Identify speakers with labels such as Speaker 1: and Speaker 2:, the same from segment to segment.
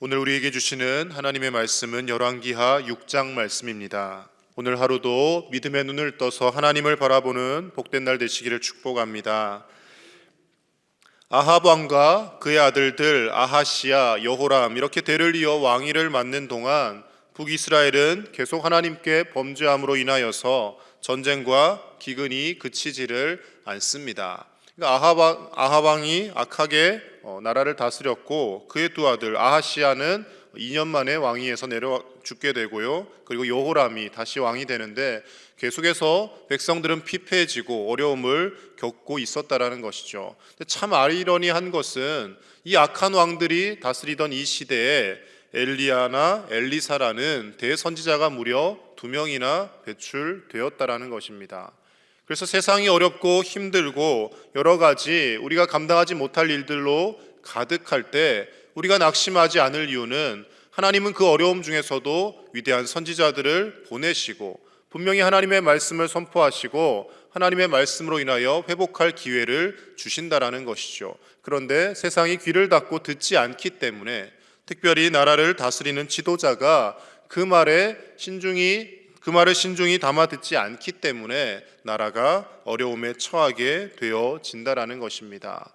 Speaker 1: 오늘 우리에게 주시는 하나님의 말씀은 열왕기하 6장 말씀입니다. 오늘 하루도 믿음의 눈을 떠서 하나님을 바라보는 복된 날 되시기를 축복합니다. 아합 왕과 그의 아들들 아하시야, 여호람 이렇게 대를 이어 왕위를 맡는 동안 북이스라엘은 계속 하나님께 범죄함으로 인하여서 전쟁과 기근이 그치지를 않습니다. 그러니까 아합 왕이 악하게 나라를 다스렸고, 그의 두 아들 아하시야는 2년 만에 왕위에서 내려 죽게 되고요. 그리고 여호람이 다시 왕이 되는데 계속해서 백성들은 피폐해지고 어려움을 겪고 있었다라는 것이죠. 참 아이러니한 것은 이 악한 왕들이 다스리던 이 시대에 엘리야나 엘리사라는 대선지자가 무려 2명이나 배출되었다라는 것입니다. 그래서 세상이 어렵고 힘들고 여러 가지 우리가 감당하지 못할 일들로 가득할 때 우리가 낙심하지 않을 이유는, 하나님은 그 어려움 중에서도 위대한 선지자들을 보내시고 분명히 하나님의 말씀을 선포하시고 하나님의 말씀으로 인하여 회복할 기회를 주신다라는 것이죠. 그런데 세상이 귀를 닫고 듣지 않기 때문에, 특별히 나라를 다스리는 지도자가 그 말을 신중히 담아 듣지 않기 때문에 나라가 어려움에 처하게 되어진다라는 것입니다.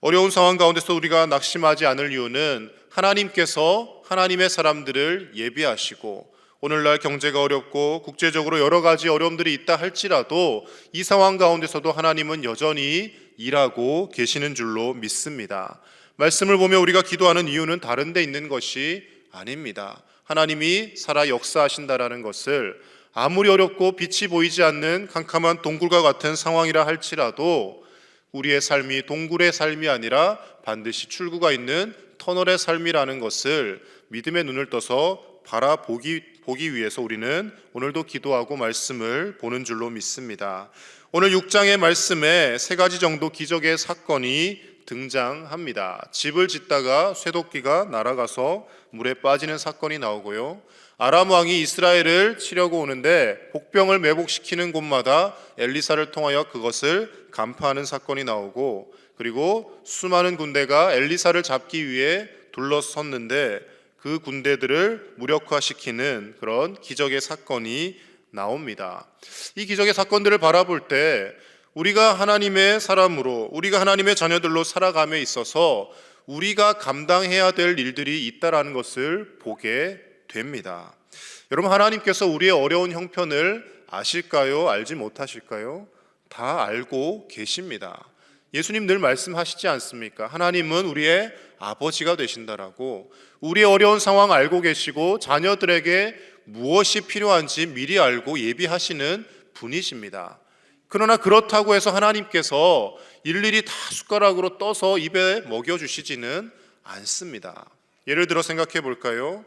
Speaker 1: 어려운 상황 가운데서 우리가 낙심하지 않을 이유는 하나님께서 하나님의 사람들을 예비하시고, 오늘날 경제가 어렵고 국제적으로 여러 가지 어려움들이 있다 할지라도 이 상황 가운데서도 하나님은 여전히 일하고 계시는 줄로 믿습니다. 말씀을 보며 우리가 기도하는 이유는 다른 데 있는 것이 아닙니다. 하나님이 살아 역사하신다라는 것을, 아무리 어렵고 빛이 보이지 않는 캄캄한 동굴과 같은 상황이라 할지라도 우리의 삶이 동굴의 삶이 아니라 반드시 출구가 있는 터널의 삶이라는 것을 믿음의 눈을 떠서 보기 위해서 우리는 오늘도 기도하고 말씀을 보는 줄로 믿습니다. 오늘 6장의 말씀에 3가지 정도 기적의 사건이 등장합니다. 집을 짓다가 쇠도끼가 날아가서 물에 빠지는 사건이 나오고요. 아람 왕이 이스라엘을 치려고 오는데 복병을 매복시키는 곳마다 엘리사를 통하여 그것을 간파하는 사건이 나오고, 그리고 수많은 군대가 엘리사를 잡기 위해 둘러섰는데 그 군대들을 무력화시키는 그런 기적의 사건이 나옵니다. 이 기적의 사건들을 바라볼 때 우리가 하나님의 사람으로, 우리가 하나님의 자녀들로 살아감에 있어서 우리가 감당해야 될 일들이 있다라는 것을 보게 됩니다. 여러분, 하나님께서 우리의 어려운 형편을 아실까요? 알지 못하실까요? 다 알고 계십니다. 예수님 늘 말씀하시지 않습니까? 하나님은 우리의 아버지가 되신다라고. 우리의 어려운 상황 알고 계시고 자녀들에게 무엇이 필요한지 미리 알고 예비하시는 분이십니다. 그러나 그렇다고 해서 하나님께서 일일이 다 숟가락으로 떠서 입에 먹여주시지는 않습니다. 예를 들어 생각해 볼까요?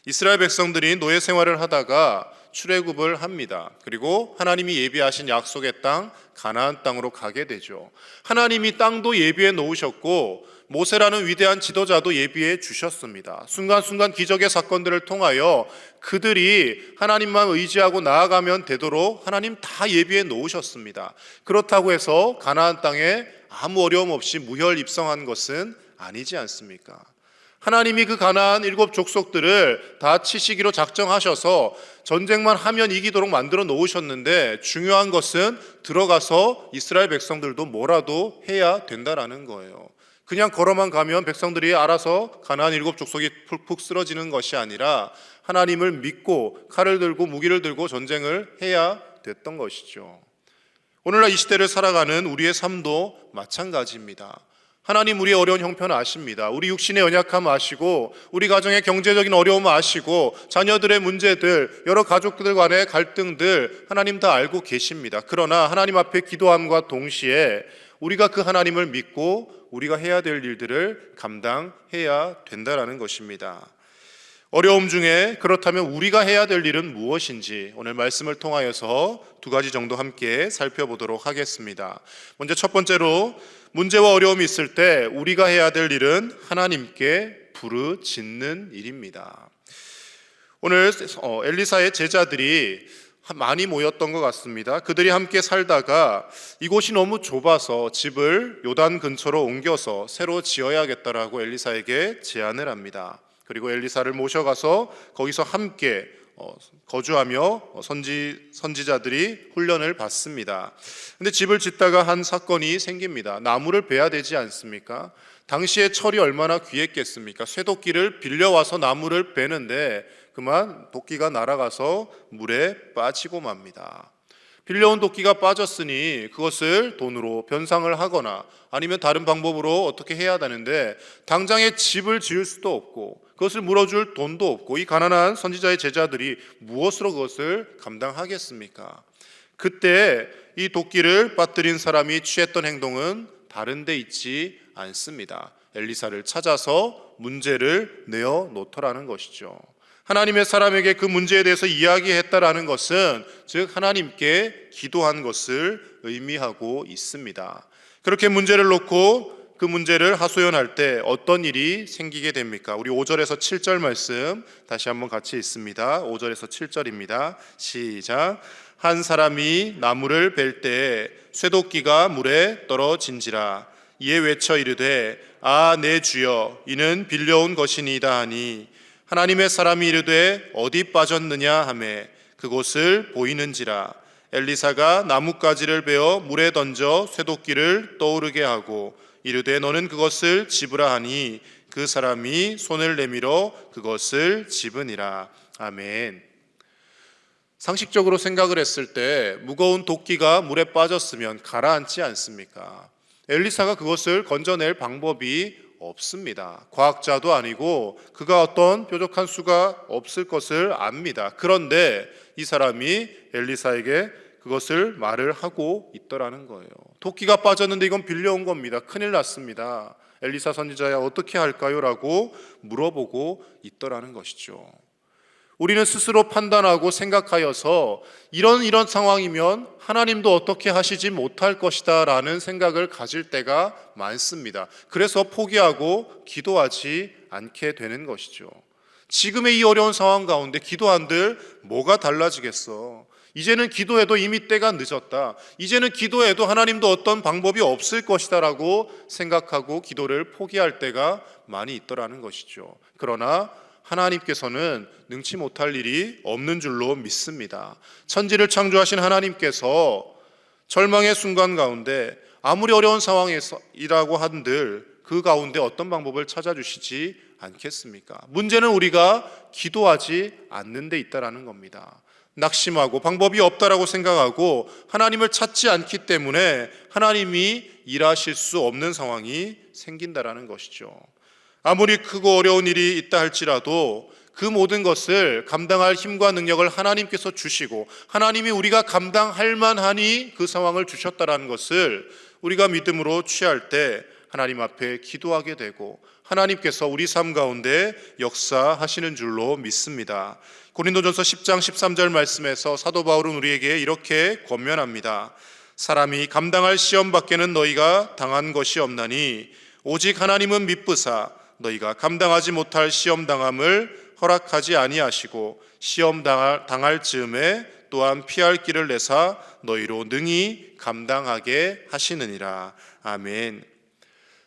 Speaker 1: 이스라엘 백성들이 노예 생활을 하다가 출애굽을 합니다. 그리고 하나님이 예비하신 약속의 땅 가나안 땅으로 가게 되죠. 하나님이 땅도 예비해 놓으셨고 모세라는 위대한 지도자도 예비해 주셨습니다. 순간순간 기적의 사건들을 통하여 그들이 하나님만 의지하고 나아가면 되도록 하나님 다 예비해 놓으셨습니다. 그렇다고 해서 가나안 땅에 아무 어려움 없이 무혈 입성한 것은 아니지 않습니까? 하나님이 그 가나안 7 족속들을 다 치시기로 작정하셔서 전쟁만 하면 이기도록 만들어 놓으셨는데, 중요한 것은 들어가서 이스라엘 백성들도 뭐라도 해야 된다라는 거예요. 그냥 걸어만 가면 백성들이 알아서 가나안 7 족속이 푹푹 쓰러지는 것이 아니라 하나님을 믿고 칼을 들고 무기를 들고 전쟁을 해야 됐던 것이죠. 오늘날 이 시대를 살아가는 우리의 삶도 마찬가지입니다. 하나님 우리의 어려운 형편 아십니다. 우리 육신의 연약함 아시고, 우리 가정의 경제적인 어려움 아시고, 자녀들의 문제들, 여러 가족들 간의 갈등들 하나님 다 알고 계십니다. 그러나 하나님 앞에 기도함과 동시에 우리가 그 하나님을 믿고 우리가 해야 될 일들을 감당해야 된다는 것입니다. 어려움 중에 그렇다면 우리가 해야 될 일은 무엇인지 오늘 말씀을 통하여서 2가지 정도 함께 살펴보도록 하겠습니다. 먼저 첫 번째로, 문제와 어려움이 있을 때 우리가 해야 될 일은 하나님께 부르짖는 일입니다. 오늘 엘리사의 제자들이 많이 모였던 것 같습니다. 그들이 함께 살다가 이곳이 너무 좁아서 집을 요단 근처로 옮겨서 새로 지어야겠다라고 엘리사에게 제안을 합니다. 그리고 엘리사를 모셔가서 거기서 함께 거주하며 선지자들이 훈련을 받습니다. 근데 집을 짓다가 한 사건이 생깁니다. 나무를 베야 되지 않습니까? 당시에 철이 얼마나 귀했겠습니까? 쇠도끼를 빌려와서 나무를 베는데 그만 도끼가 날아가서 물에 빠지고 맙니다. 빌려온 도끼가 빠졌으니 그것을 돈으로 변상을 하거나 아니면 다른 방법으로 어떻게 해야 되는데 당장에 집을 지을 수도 없고 그것을 물어줄 돈도 없고 이 가난한 선지자의 제자들이 무엇으로 그것을 감당하겠습니까? 그때 이 도끼를 빠뜨린 사람이 취했던 행동은 다른 데 있지 않습니다. 엘리사를 찾아서 문제를 내어 놓더라는 것이죠. 하나님의 사람에게 그 문제에 대해서 이야기했다라는 것은 즉 하나님께 기도한 것을 의미하고 있습니다. 그렇게 문제를 놓고 그 문제를 하소연할 때 어떤 일이 생기게 됩니까? 우리 5절에서 7절 말씀 다시 한번 같이 읽습니다. 5절에서 7절입니다. 시작. 한 사람이 나무를 벨 때에 쇠도끼가 물에 떨어진지라. 이에 외쳐 이르되 아 내 주여 이는 빌려온 것이니이다 하니 하나님의 사람이 이르되 어디 빠졌느냐 하매 그곳을 보이는지라. 엘리사가 나뭇가지를 베어 물에 던져 쇠도끼를 떠오르게 하고 이르되 너는 그것을 집으라 하니 그 사람이 손을 내밀어 그것을 집으니라. 아멘. 상식적으로 생각을 했을 때 무거운 도끼가 물에 빠졌으면 가라앉지 않습니까? 엘리사가 그것을 건져낼 방법이 없습니다. 과학자도 아니고 그가 어떤 뾰족한 수가 없을 것을 압니다. 그런데 이 사람이 엘리사에게 그것을 말을 하고 있더라는 거예요. 도끼가 빠졌는데 이건 빌려온 겁니다. 큰일 났습니다. 엘리사 선지자야 어떻게 할까요? 라고 물어보고 있더라는 것이죠. 우리는 스스로 판단하고 생각하여서 이런 상황이면 하나님도 어떻게 하시지 못할 것이다 라는 생각을 가질 때가 많습니다. 그래서 포기하고 기도하지 않게 되는 것이죠. 지금의 이 어려운 상황 가운데 기도한들 뭐가 달라지겠어? 이제는 기도해도 이미 때가 늦었다. 이제는 기도해도 하나님도 어떤 방법이 없을 것이다 라고 생각하고 기도를 포기할 때가 많이 있더라는 것이죠. 그러나 하나님께서는 능치 못할 일이 없는 줄로 믿습니다. 천지를 창조하신 하나님께서 절망의 순간 가운데 아무리 어려운 상황이라고 한들 그 가운데 어떤 방법을 찾아주시지 않겠습니까? 문제는 우리가 기도하지 않는 데 있다라는 겁니다. 낙심하고 방법이 없다라고 생각하고 하나님을 찾지 않기 때문에 하나님이 일하실 수 없는 상황이 생긴다라는 것이죠. 아무리 크고 어려운 일이 있다 할지라도 그 모든 것을 감당할 힘과 능력을 하나님께서 주시고 하나님이 우리가 감당할 만하니 그 상황을 주셨다라는 것을 우리가 믿음으로 취할 때 하나님 앞에 기도하게 되고 하나님께서 우리 삶 가운데 역사하시는 줄로 믿습니다. 고린도전서 10장 13절 말씀에서 사도 바울은 우리에게 이렇게 권면합니다. 사람이 감당할 시험 밖에는 너희가 당한 것이 없나니 오직 하나님은 미쁘사 너희가 감당하지 못할 시험 당함을 허락하지 아니하시고 시험 당할 즈음에 또한 피할 길을 내사 너희로 능히 감당하게 하시느니라. 아멘.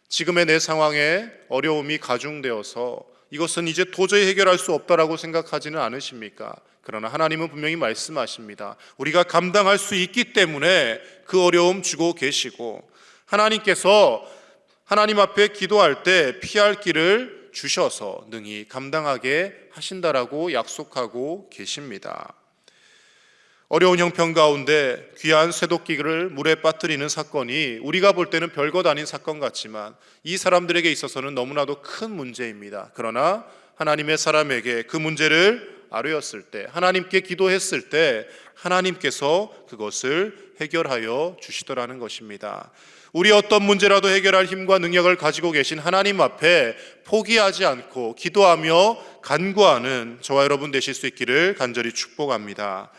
Speaker 1: 지금의 내 상황에 어려움이 가중되어서 이것은 이제 도저히 해결할 수 없다라고 생각하지는 않으십니까? 그러나 하나님은 분명히 말씀하십니다. 우리가 감당할 수 있기 때문에 그 어려움 주고 계시고 하나님께서 하나님 앞에 기도할 때 피할 길을 주셔서 능히 감당하게 하신다라고 약속하고 계십니다. 어려운 형편 가운데 귀한 쇠도끼를 물에 빠뜨리는 사건이 우리가 볼 때는 별것 아닌 사건 같지만 이 사람들에게 있어서는 너무나도 큰 문제입니다. 그러나 하나님의 사람에게 그 문제를 아뢰었을 때, 하나님께 기도했을 때 하나님께서 그것을 해결하여 주시더라는 것입니다. 우리 어떤 문제라도 해결할 힘과 능력을 가지고 계신 하나님 앞에 포기하지 않고 기도하며 간구하는 저와 여러분 되실 수 있기를 간절히 축복합니다.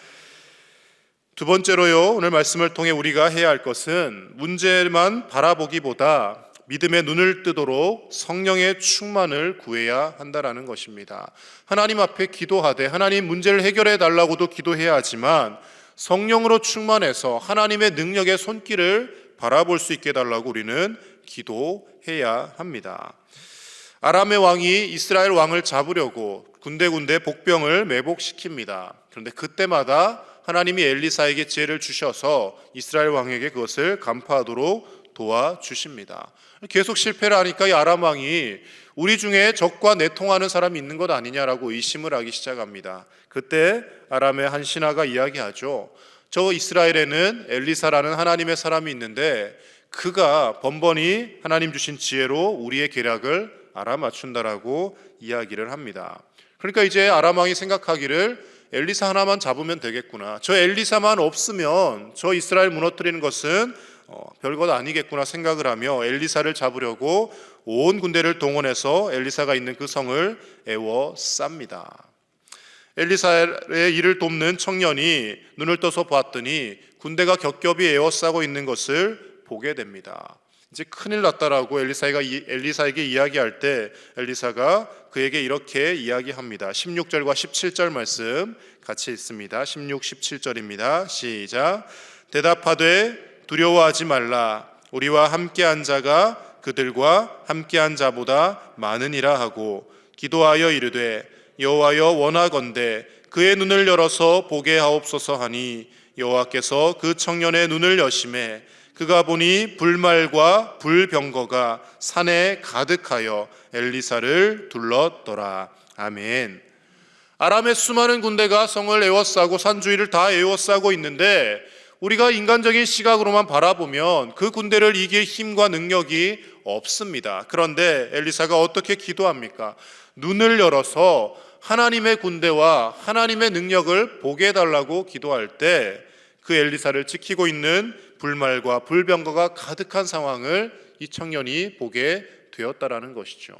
Speaker 1: 두 번째로요, 오늘 말씀을 통해 우리가 해야 할 것은 문제만 바라보기보다 믿음의 눈을 뜨도록 성령의 충만을 구해야 한다라는 것입니다. 하나님 앞에 기도하되 하나님 문제를 해결해 달라고도 기도해야 하지만 성령으로 충만해서 하나님의 능력의 손길을 바라볼 수 있게 해달라고 우리는 기도해야 합니다. 아람의 왕이 이스라엘 왕을 잡으려고 군데군데 복병을 매복시킵니다. 그런데 그때마다 하나님이 엘리사에게 지혜를 주셔서 이스라엘 왕에게 그것을 간파하도록 도와주십니다. 계속 실패를 하니까 이 아람 왕이 우리 중에 적과 내통하는 사람이 있는 것 아니냐라고 의심을 하기 시작합니다. 그때 아람의 한 신하가 이야기하죠. 저 이스라엘에는 엘리사라는 하나님의 사람이 있는데 그가 번번이 하나님 주신 지혜로 우리의 계략을 알아맞춘다라고 이야기를 합니다. 그러니까 이제 아람 왕이 생각하기를 엘리사 하나만 잡으면 되겠구나. 저 엘리사만 없으면 저 이스라엘 무너뜨리는 것은 별것 아니겠구나 생각을 하며 엘리사를 잡으려고 온 군대를 동원해서 엘리사가 있는 그 성을 에워쌉니다. 엘리사의 일을 돕는 청년이 눈을 떠서 봤더니 군대가 겹겹이 에워싸고 있는 것을 보게 됩니다. 이제 큰일 났다라고 엘리사에게 이야기할 때 엘리사가 그에게 이렇게 이야기합니다. 16절과 17절 말씀 같이 읽습니다. 16, 17절입니다. 시작. 대답하되 두려워하지 말라. 우리와 함께한 자가 그들과 함께한 자보다 많으니라 하고 기도하여 이르되 여호와여 원하건대 그의 눈을 열어서 보게 하옵소서 하니 여호와께서 그 청년의 눈을 여심해 그가 보니 불말과 불병거가 산에 가득하여 엘리사를 둘렀더라. 아멘. 아람의 수많은 군대가 성을 에워싸고 산 주위를 다 에워싸고 있는데 우리가 인간적인 시각으로만 바라보면 그 군대를 이길 힘과 능력이 없습니다. 그런데 엘리사가 어떻게 기도합니까? 눈을 열어서 하나님의 군대와 하나님의 능력을 보게 해달라고 기도할 때 그 엘리사를 지키고 있는 불말과 불병거가 가득한 상황을 이 청년이 보게 되었다라는 것이죠.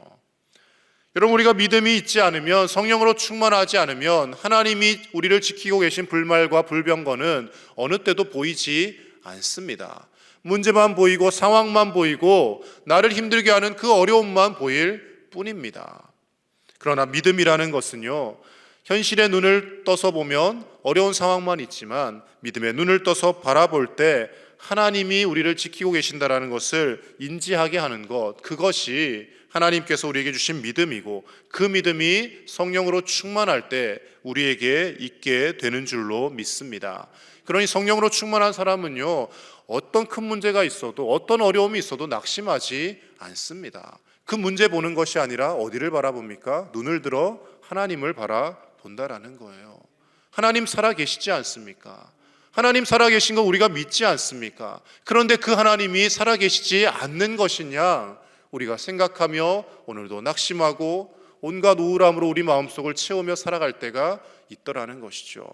Speaker 1: 여러분, 우리가 믿음이 있지 않으면, 성령으로 충만하지 않으면 하나님이 우리를 지키고 계신 불말과 불병거는 어느 때도 보이지 않습니다. 문제만 보이고 상황만 보이고 나를 힘들게 하는 그 어려움만 보일 뿐입니다. 그러나 믿음이라는 것은요, 현실의 눈을 떠서 보면 어려운 상황만 있지만 믿음의 눈을 떠서 바라볼 때 하나님이 우리를 지키고 계신다라는 것을 인지하게 하는 것, 그것이 하나님께서 우리에게 주신 믿음이고 그 믿음이 성령으로 충만할 때 우리에게 있게 되는 줄로 믿습니다. 그러니 성령으로 충만한 사람은요, 어떤 큰 문제가 있어도 어떤 어려움이 있어도 낙심하지 않습니다. 그 문제 보는 것이 아니라 어디를 바라봅니까? 눈을 들어 하나님을 바라본다라는 거예요. 하나님 살아계시지 않습니까? 하나님 살아계신 거 우리가 믿지 않습니까? 그런데 그 하나님이 살아계시지 않는 것이냐 우리가 생각하며 오늘도 낙심하고 온갖 우울함으로 우리 마음속을 채우며 살아갈 때가 있더라는 것이죠.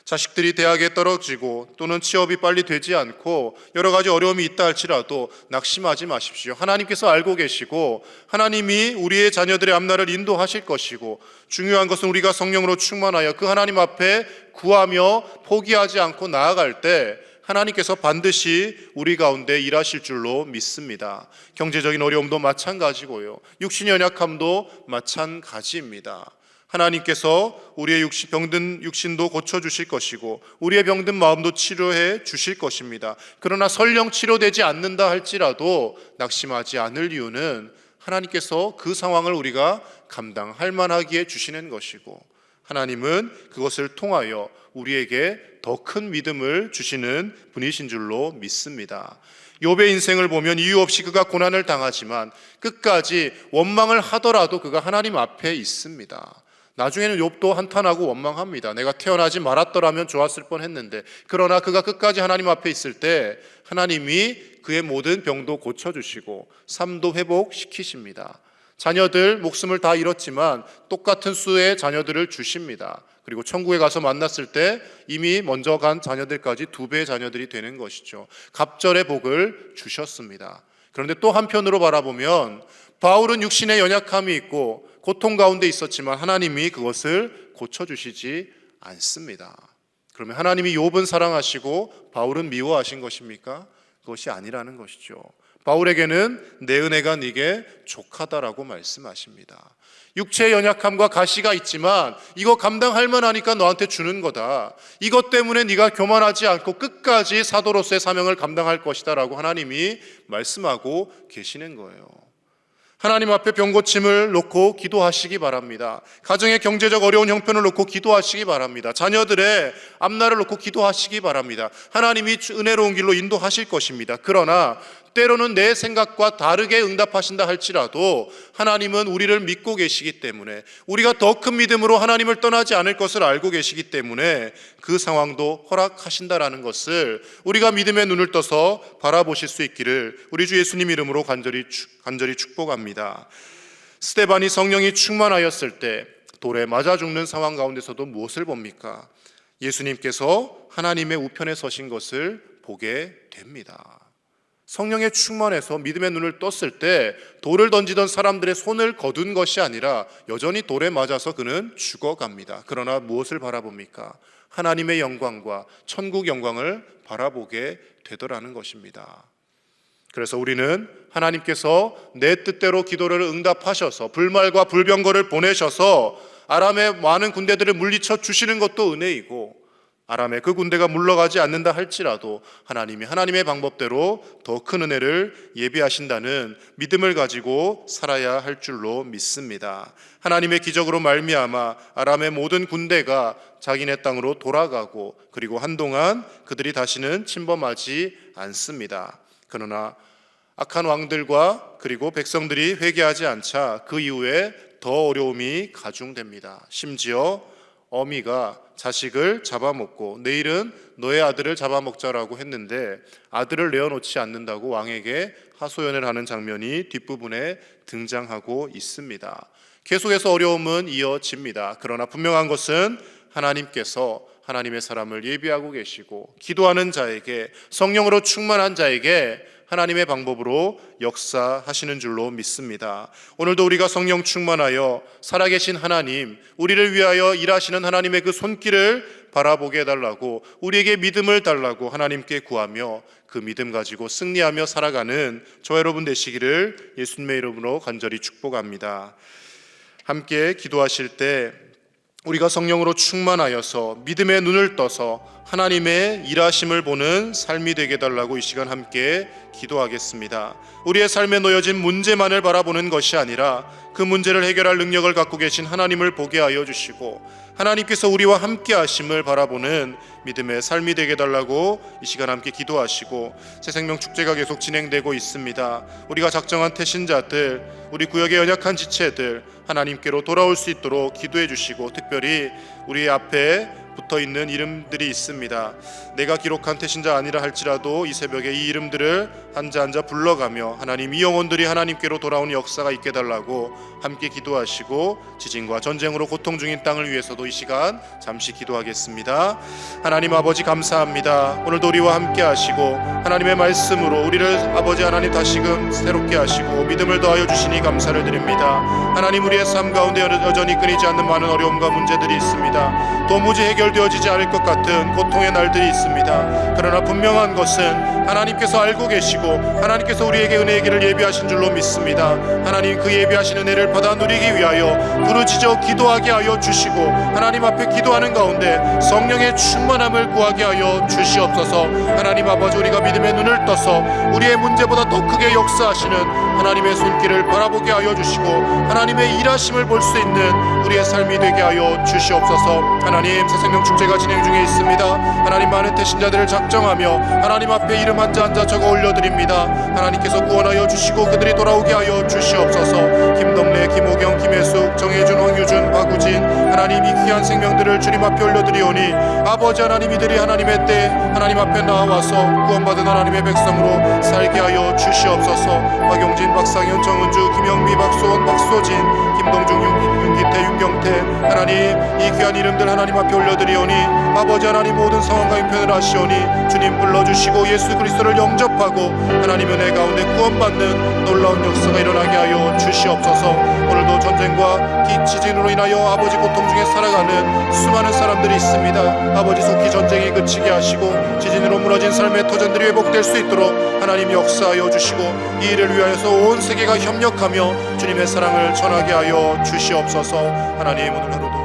Speaker 1: 자식들이 대학에 떨어지고 또는 취업이 빨리 되지 않고 여러 가지 어려움이 있다 할지라도 낙심하지 마십시오. 하나님께서 알고 계시고 하나님이 우리의 자녀들의 앞날을 인도하실 것이고 중요한 것은 우리가 성령으로 충만하여 그 하나님 앞에 구하며 포기하지 않고 나아갈 때 하나님께서 반드시 우리 가운데 일하실 줄로 믿습니다. 경제적인 어려움도 마찬가지고요, 육신의 연약함도 마찬가지입니다. 하나님께서 우리의 병든 육신도 고쳐주실 것이고 우리의 병든 마음도 치료해 주실 것입니다. 그러나 설령 치료되지 않는다 할지라도 낙심하지 않을 이유는 하나님께서 그 상황을 우리가 감당할 만하기에 주시는 것이고 하나님은 그것을 통하여 우리에게 더 큰 믿음을 주시는 분이신 줄로 믿습니다. 욥의 인생을 보면 이유 없이 그가 고난을 당하지만 끝까지 원망을 하더라도 그가 하나님 앞에 있습니다. 나중에는 욥도 한탄하고 원망합니다. 내가 태어나지 말았더라면 좋았을 뻔했는데, 그러나 그가 끝까지 하나님 앞에 있을 때 하나님이 그의 모든 병도 고쳐주시고 삶도 회복시키십니다. 자녀들 목숨을 다 잃었지만 똑같은 수의 자녀들을 주십니다. 그리고 천국에 가서 만났을 때 이미 먼저 간 자녀들까지 2배의 자녀들이 되는 것이죠. 갑절의 복을 주셨습니다. 그런데 또 한편으로 바라보면 바울은 육신의 연약함이 있고 고통 가운데 있었지만 하나님이 그것을 고쳐주시지 않습니다. 그러면 하나님이 욥은 사랑하시고 바울은 미워하신 것입니까? 그것이 아니라는 것이죠. 바울에게는 내 은혜가 네게 족하다라고 말씀하십니다. 육체의 연약함과 가시가 있지만 이거 감당할 만하니까 너한테 주는 거다. 이것 때문에 네가 교만하지 않고 끝까지 사도로서의 사명을 감당할 것이다 라고 하나님이 말씀하고 계시는 거예요. 하나님 앞에 병고침을 놓고 기도하시기 바랍니다. 가정의 경제적 어려운 형편을 놓고 기도하시기 바랍니다. 자녀들의 앞날을 놓고 기도하시기 바랍니다. 하나님이 은혜로운 길로 인도하실 것입니다. 그러나 때로는 내 생각과 다르게 응답하신다 할지라도 하나님은 우리를 믿고 계시기 때문에, 우리가 더 큰 믿음으로 하나님을 떠나지 않을 것을 알고 계시기 때문에 그 상황도 허락하신다라는 것을 우리가 믿음의 눈을 떠서 바라보실 수 있기를 우리 주 예수님 이름으로 간절히 축복합니다. 스데반이 성령이 충만하였을 때 돌에 맞아 죽는 상황 가운데서도 무엇을 봅니까? 예수님께서 하나님의 우편에 서신 것을 보게 됩니다. 성령에 충만해서 믿음의 눈을 떴을 때 돌을 던지던 사람들의 손을 거둔 것이 아니라 여전히 돌에 맞아서 그는 죽어갑니다. 그러나 무엇을 바라봅니까? 하나님의 영광과 천국 영광을 바라보게 되더라는 것입니다. 그래서 우리는 하나님께서 내 뜻대로 기도를 응답하셔서 불말과 불병거를 보내셔서 아람의 많은 군대들을 물리쳐 주시는 것도 은혜이고, 아람의 그 군대가 물러가지 않는다 할지라도 하나님이 하나님의 방법대로 더 큰 은혜를 예비하신다는 믿음을 가지고 살아야 할 줄로 믿습니다. 하나님의 기적으로 말미암아 아람의 모든 군대가 자기네 땅으로 돌아가고, 그리고 한동안 그들이 다시는 침범하지 않습니다. 그러나 악한 왕들과 그리고 백성들이 회개하지 않자 그 이후에 더 어려움이 가중됩니다. 심지어 어미가 자식을 잡아먹고 내일은 너의 아들을 잡아먹자라고 했는데 아들을 내어놓지 않는다고 왕에게 하소연을 하는 장면이 뒷부분에 등장하고 있습니다. 계속해서 어려움은 이어집니다. 그러나 분명한 것은 하나님께서 하나님의 사람을 예비하고 계시고, 기도하는 자에게, 성령으로 충만한 자에게 하나님의 방법으로 역사하시는 줄로 믿습니다. 오늘도 우리가 성령 충만하여 살아계신 하나님, 우리를 위하여 일하시는 하나님의 그 손길을 바라보게 해달라고, 우리에게 믿음을 달라고 하나님께 구하며 그 믿음 가지고 승리하며 살아가는 저 여러분 되시기를 예수님의 이름으로 간절히 축복합니다. 함께 기도하실 때 우리가 성령으로 충만하여서 믿음의 눈을 떠서 하나님의 일하심을 보는 삶이 되게 해달라고 이 시간 함께 기도하겠습니다. 우리의 삶에 놓여진 문제만을 바라보는 것이 아니라 그 문제를 해결할 능력을 갖고 계신 하나님을 보게 하여 주시고, 하나님께서 우리와 함께 하심을 바라보는 믿음의 삶이 되게 해달라고 이 시간 함께 기도하시고, 새생명 축제가 계속 진행되고 있습니다. 우리가 작정한 태신자들, 우리 구역의 연약한 지체들 하나님께로 돌아올 수 있도록 기도해 주시고, 특별히 우리 앞에 붙어있는 이름들이 있습니다. 내가 기록한 태신자 아니라 할지라도 이 새벽에 이 이름들을 한자 한자 불러가며 하나님, 이 영혼들이 하나님께로 돌아오는 역사가 있게 해달라고 함께 기도하시고, 지진과 전쟁으로 고통 중인 땅을 위해서도 이 시간 잠시 기도하겠습니다. 하나님 아버지 감사합니다. 오늘도 우리와 함께 하시고 하나님의 말씀으로 우리를 아버지 하나님 다시금 새롭게 하시고 믿음을 더하여 주시니 감사를 드립니다. 하나님, 우리의 삶 가운데 여전히 끊이지 않는 많은 어려움과 문제들이 있습니다. 도무지 해결되어지지 않을 것 같은 고통의 날들이 있습니다. 그러나 분명한 것은 하나님께서 알고 계시고 하나님께서 우리에게 은혜의 길을 예비하신 줄로 믿습니다. 하나님, 그 예비하신 은혜를 받아 누리기 위하여 부르짖어 기도하게 하여 주시고, 하나님 앞에 기도하는 가운데 성령의 충만함을 구하게 하여 주시옵소서. 하나님 아버지, 우리가 믿음의 눈을 떠서 우리의 문제보다 더 크게 역사하시는 하나님의 손길을 바라보게 하여 주시고, 하나님의 일하심을 볼 수 있는 우리의 삶이 되게 하여 주시옵소서. 하나님, 새생명 축제가 진행 중에 있습니다. 하나님, 많은 태신자들을 작정하며 하나님 앞에 이름 한자 한자 적어 올려드립니다. 하나님께서 구원하여 주시고 그들이 돌아오게 하여 주시옵소서. 김동래, 김호경, 김혜숙, 정혜준, 황유준, 박우진, 하나님, 이 귀한 생명들을 주님 앞에 올려드리오니 아버지 하나님, 이들이 하나님의 때 하나님 앞에 나와서 구원받은 하나님의 백성으로 살게 하여 주시옵소서. 박용진, 박상현, 정은주, 김영미, 박소원, 박소진, 김동중, 윤기태, 윤경태, 하나님, 이 귀한 이름들 하나님 앞에 올려드리오니 아버지 하나님, 모든 상황과 형편을 아시오니 주님 불러주시고 예수 그리스도를 영접하고 하나님 은혜 가운데 구원받는 놀라운 역사가 일어나게 하여 주시옵소서. 오늘도 전쟁과 지진으로 인하여 아버지 고통 중에 살아가는 수많은 사람들이 있습니다. 아버지, 속히 전쟁이 그치게 하시고 지진으로 무너진 삶의 터전들이 회복될 수 있도록 하나님 역사하여 주시고, 이 일을 위하여서 온 세계가 협력하며 주님의 사랑을 전하게 하여 주시옵소서. 하나님, 오늘 하루도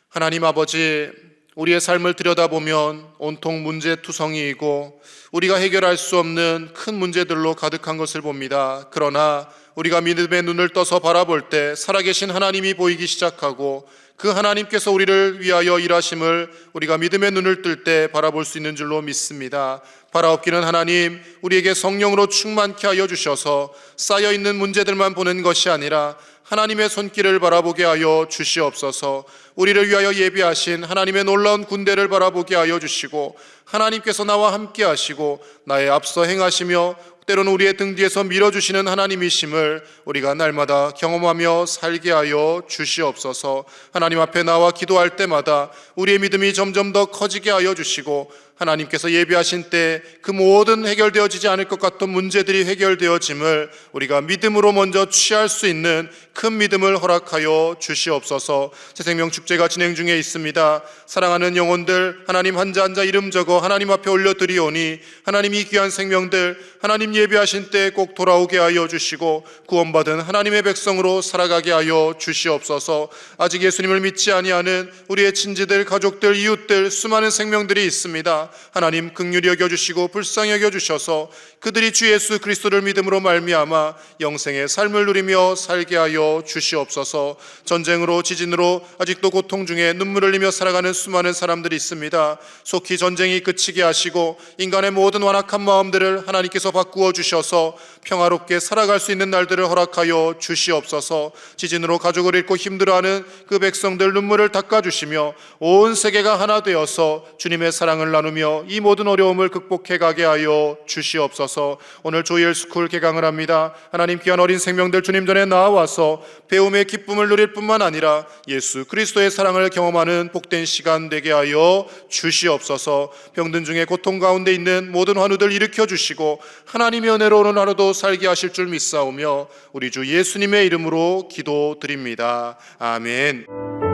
Speaker 1: 하나님 아버지, 우리의 삶을 들여다보면 온통 문제투성이이고 우리가 해결할 수 없는 큰 문제들로 가득한 것을 봅니다. 그러나 우리가 믿음의 눈을 떠서 바라볼 때 살아계신 하나님이 보이기 시작하고 그 하나님께서 우리를 위하여 일하심을 우리가 믿음의 눈을 뜰 때 바라볼 수 있는 줄로 믿습니다. 바라옵기는 하나님, 우리에게 성령으로 충만케 하여 주셔서 쌓여있는 문제들만 보는 것이 아니라 하나님의 손길을 바라보게 하여 주시옵소서. 우리를 위하여 예비하신 하나님의 놀라운 군대를 바라보게 하여 주시고 하나님께서 나와 함께 하시고 나의 앞서 행하시며 때로는 우리의 등 뒤에서 밀어주시는 하나님이심을 우리가 날마다 경험하며 살게 하여 주시옵소서. 하나님 앞에 나와 기도할 때마다 우리의 믿음이 점점 더 커지게 하여 주시고 하나님께서 예비하신 때 그 모든 해결되어지지 않을 것 같던 문제들이 해결되어짐을 우리가 믿음으로 먼저 취할 수 있는 큰 믿음을 허락하여 주시옵소서. 새생명 축제가 진행 중에 있습니다. 사랑하는 영혼들 하나님 한자 한자 이름 적어 하나님 앞에 올려드리오니 하나님 이 귀한 생명들 하나님 예비하신 때 꼭 돌아오게 하여 주시고 구원받은 하나님의 백성으로 살아가게 하여 주시옵소서. 아직 예수님을 믿지 아니하는 우리의 친지들, 가족들, 이웃들 수많은 생명들이 있습니다. 하나님 긍휼히 여겨주시고 불쌍히 여겨주셔서 그들이 주 예수 그리스도를 믿음으로 말미암아 영생의 삶을 누리며 살게 하여 주시옵소서. 전쟁으로 지진으로 아직도 고통 중에 눈물을 흘리며 살아가는 수많은 사람들이 있습니다. 속히 전쟁이 그치게 하시고 인간의 모든 완악한 마음들을 하나님께서 바꾸어 주셔서 평화롭게 살아갈 수 있는 날들을 허락하여 주시옵소서. 지진으로 가족을 잃고 힘들어하는 그 백성들 눈물을 닦아주시며 온 세계가 하나 되어서 주님의 사랑을 나누며 이 모든 어려움을 극복해 가게 하여 주시옵소서. 오늘 조이엘 스쿨 개강을 합니다. 하나님 귀한 어린 생명들 주님 전에 나와서 배움의 기쁨을 누릴 뿐만 아니라 예수 그리스도의 사랑을 경험하는 복된 시간 되게 하여 주시옵소서. 병든 중에 고통 가운데 있는 모든 환우들 일으켜 주시고 하나님의 은혜로 오늘 하루도 살게 하실 줄 믿사오며 우리 주 예수님의 이름으로 기도드립니다. 아멘.